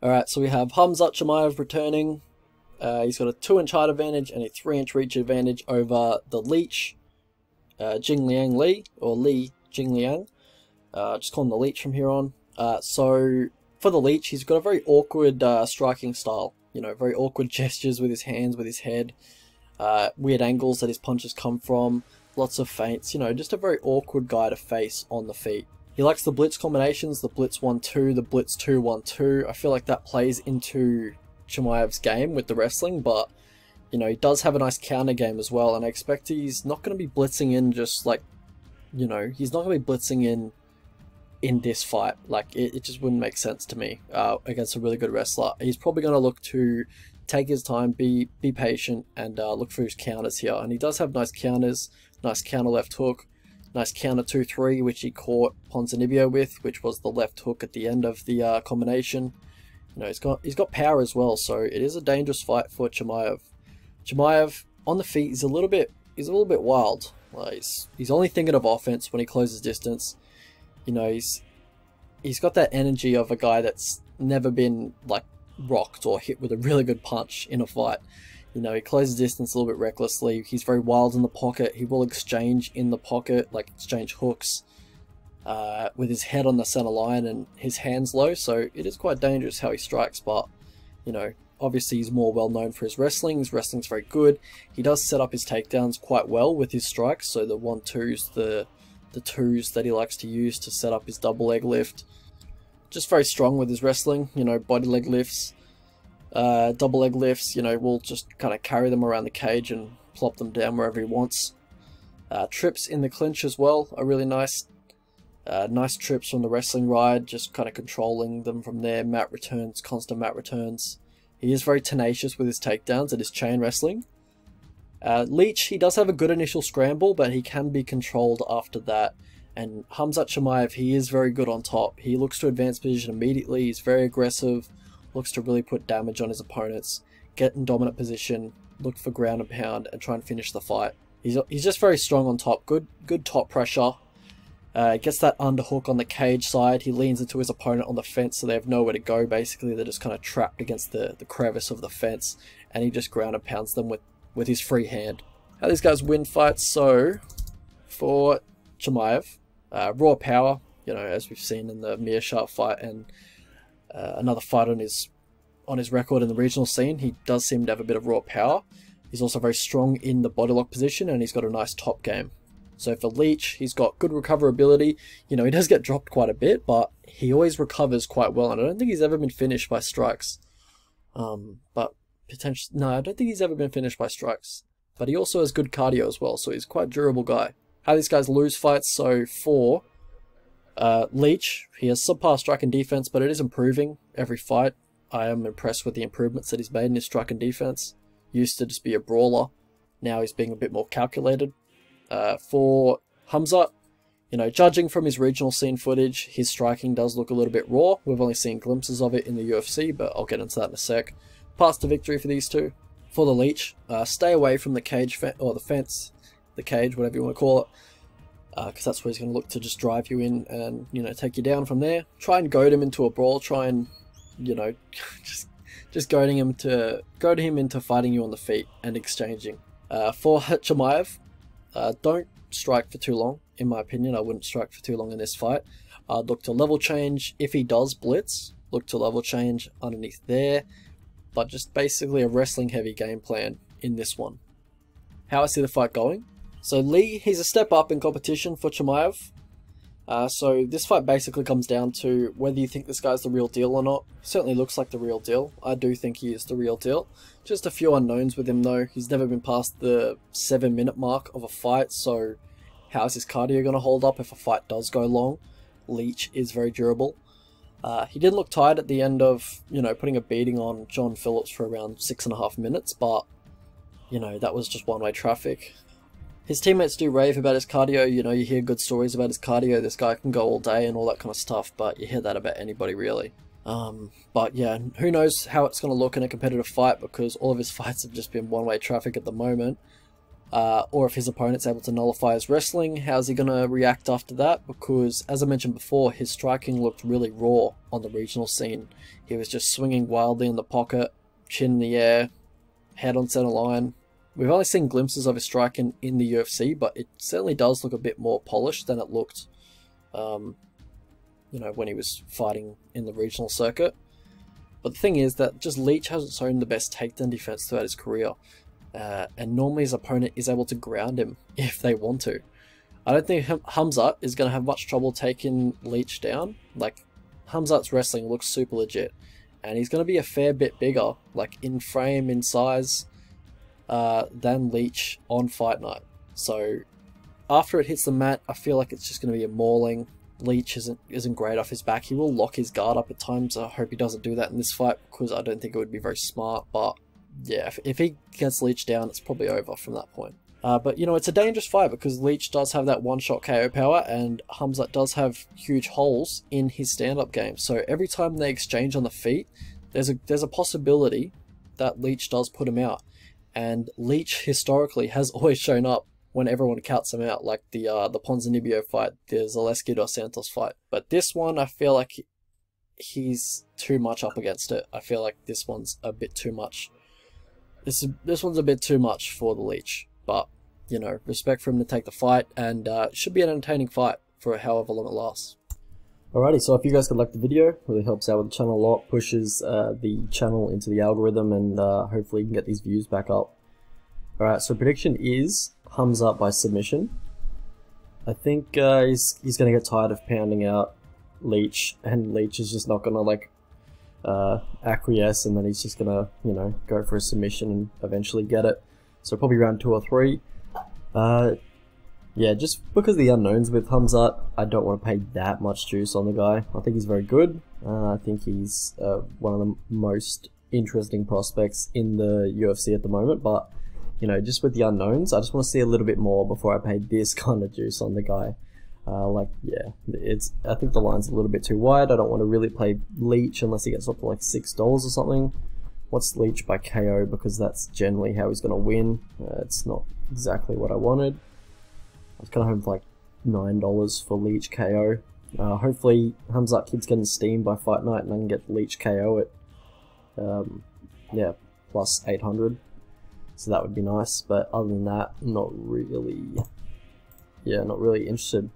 Alright, so we have Hamzat Chimaev returning. He's got a 2-inch height advantage and a 3-inch reach advantage over the Leech, Jingliang Li, or Li Jingliang. Just call him the Leech from here on. So for the Leech, he's got a very awkward striking style. You know, very awkward gestures with his hands, with his head. Weird angles that his punches come from. Lots of feints. You know, just a very awkward guy to face on the feet. He likes the blitz combinations, the blitz 1-2, the blitz 2-1-2. I feel like that plays into Chimaev's game with the wrestling, but you know, he does have a nice counter game as well, and I expect he's not going to be blitzing in just like, you know, he's not going to be blitzing in this fight. Like, it just wouldn't make sense to me against a really good wrestler. He's probably going to look to take his time, be patient, and look for his counters here. And he does have nice counters, nice counter left hook, nice counter 2-3, which he caught Ponzinibbio with, which was the left hook at the end of the combination. You know, he's got power as well, so it is a dangerous fight for Chimaev. Chimaev on the feet is a little bit wild. Like, he's only thinking of offense when he closes distance. You know, he's got that energy of a guy that's never been like rocked or hit with a really good punch in a fight. You know, he closes distance a little bit recklessly. He's very wild in the pocket. He will exchange in the pocket, like exchange hooks with his head on the center line and his hands low. So it is quite dangerous how he strikes, but you know, obviously he's more well known for his wrestling. His wrestling's very good. He does set up his takedowns quite well with his strikes. So the 1-2s, the 2s that he likes to use to set up his double leg lift. Just very strong with his wrestling. You know, body leg lifts. Double leg lifts, you know, will just kind of carry them around the cage and plop them down wherever he wants. Trips in the clinch as well are really nice. Nice trips from the wrestling ride, just kind of controlling them from there. Mat returns, constant mat returns. He is very tenacious with his takedowns and his chain wrestling. Leech, he does have a good initial scramble, but he can be controlled after that. And Hamzat Chimaev, he is very good on top. He looks to advance position immediately. He's very aggressive. Looks to really put damage on his opponents, get in dominant position, look for ground and pound, and try and finish the fight. He's just very strong on top, good top pressure. Gets that underhook on the cage side. He leans into his opponent on the fence, so they have nowhere to go. Basically, they're just kind of trapped against the crevice of the fence, and he just ground and pounds them with his free hand. How these guys win fights? So, for Chimaev, raw power. You know, as we've seen in the Meerschaert fight and another fight on his record in the regional scene, he does seem to have a bit of raw power. He's also very strong in the body lock position, and he's got a nice top game. So for Leech, he's got good recoverability. You know, he does get dropped quite a bit, but he always recovers quite well, and I don't think he's ever been finished by strikes. But potentially, no, I don't think he's ever been finished by strikes. But he also has good cardio as well, so he's quite a durable guy. How these guys lose fights? So for Leech, he has subpar strike and defense, but it is improving every fight. I am impressed with the improvements that he's made in his strike and defense. Used to just be a brawler, now he's being a bit more calculated. For Hamzat, you know, judging from his regional scene footage, his striking does look a little bit raw. We've only seen glimpses of it in the UFC, but I'll get into that in a sec. Path to victory for these two. For the Leech, stay away from the cage, or the fence, the cage, whatever you want to call it. Because that's where he's going to look to just drive you in and, you know, take you down from there. Try and goad him into a brawl. Try and, you know, just goading him into fighting you on the feet and exchanging. For Chimaev, don't strike for too long. In my opinion, I wouldn't strike for too long in this fight. Look to level change. If he does blitz, look to level change underneath there. But just basically a wrestling heavy game plan in this one. How I see the fight going? So Lee, he's a step up in competition for Chimaev. So this fight basically comes down to whether you think this guy's the real deal or not. He certainly looks like the real deal. I do think he is the real deal. Just a few unknowns with him though. He's never been past the 7-minute mark of a fight, so how's his cardio going to hold up if a fight does go long? Leech is very durable. He didn't look tired at the end of, you know, putting a beating on John Phillips for around 6.5 minutes, but, you know, that was just one-way traffic. His teammates do rave about his cardio. You know, you hear good stories about his cardio. This guy can go all day and all that kind of stuff, but you hear that about anybody really. But yeah, who knows how it's going to look in a competitive fight, because all of his fights have just been one-way traffic at the moment. or if his opponent's able to nullify his wrestling, how's he going to react after that? Because, as I mentioned before, his striking looked really raw on the regional scene. He was just swinging wildly in the pocket, chin in the air, head on center line. We've only seen glimpses of his striking in the UFC, but it certainly does look a bit more polished than it looked, you know, when he was fighting in the regional circuit. But the thing is that just Leech hasn't shown the best takedown defense throughout his career. And normally his opponent is able to ground him if they want to. I don't think Hamzat is going to have much trouble taking Leech down. Like, Hamzat's wrestling looks super legit. And he's going to be a fair bit bigger, like in frame, in size, than Leech on fight night. So after it hits the mat, I feel like it's just going to be a mauling. Leech isn't great off his back. He will lock his guard up at times. I hope he doesn't do that in this fight, because I don't think it would be very smart. But yeah, if he gets Leech down, it's probably over from that point. But you know, it's a dangerous fight because Leech does have that one-shot KO power, and Hamzat does have huge holes in his stand-up game. So every time they exchange on the feet, there's a possibility that Leech does put him out. And Leech historically has always shown up when everyone counts him out, like the Ponzinibbio fight, the Zaleski dos Santos fight. But this one, I feel like he's too much up against it. I feel like this one's a bit too much. This one's a bit too much for the Leech. But, you know, respect for him to take the fight, and it should be an entertaining fight for however long it lasts. Alrighty, so if you guys could like the video, it really helps out with the channel a lot, pushes the channel into the algorithm, and hopefully you can get these views back up. Alright, so prediction is Hamzat by submission. I think he's going to get tired of pounding out Leech, and Leech is just not going to like acquiesce, and then he's just going to, you know, go for a submission and eventually get it. So probably round 2 or 3. Yeah, just because of the unknowns with Hamzat, I don't want to pay that much juice on the guy. I think he's very good. I think he's one of the most interesting prospects in the UFC at the moment. But, you know, just with the unknowns, I just want to see a little bit more before I pay this kind of juice on the guy. Like, yeah, I think the line's a little bit too wide. I don't want to really play Leech unless he gets up to like $6 or something. What's Leech by KO? Because that's generally how he's going to win. It's not exactly what I wanted. I was kind of hoping for like $9 for Leech KO. Hopefully Hamzat keeps getting steamed by fight night, and I can get Leech KO at yeah, plus 800. So that would be nice. But other than that, not really. Yeah, not really interested.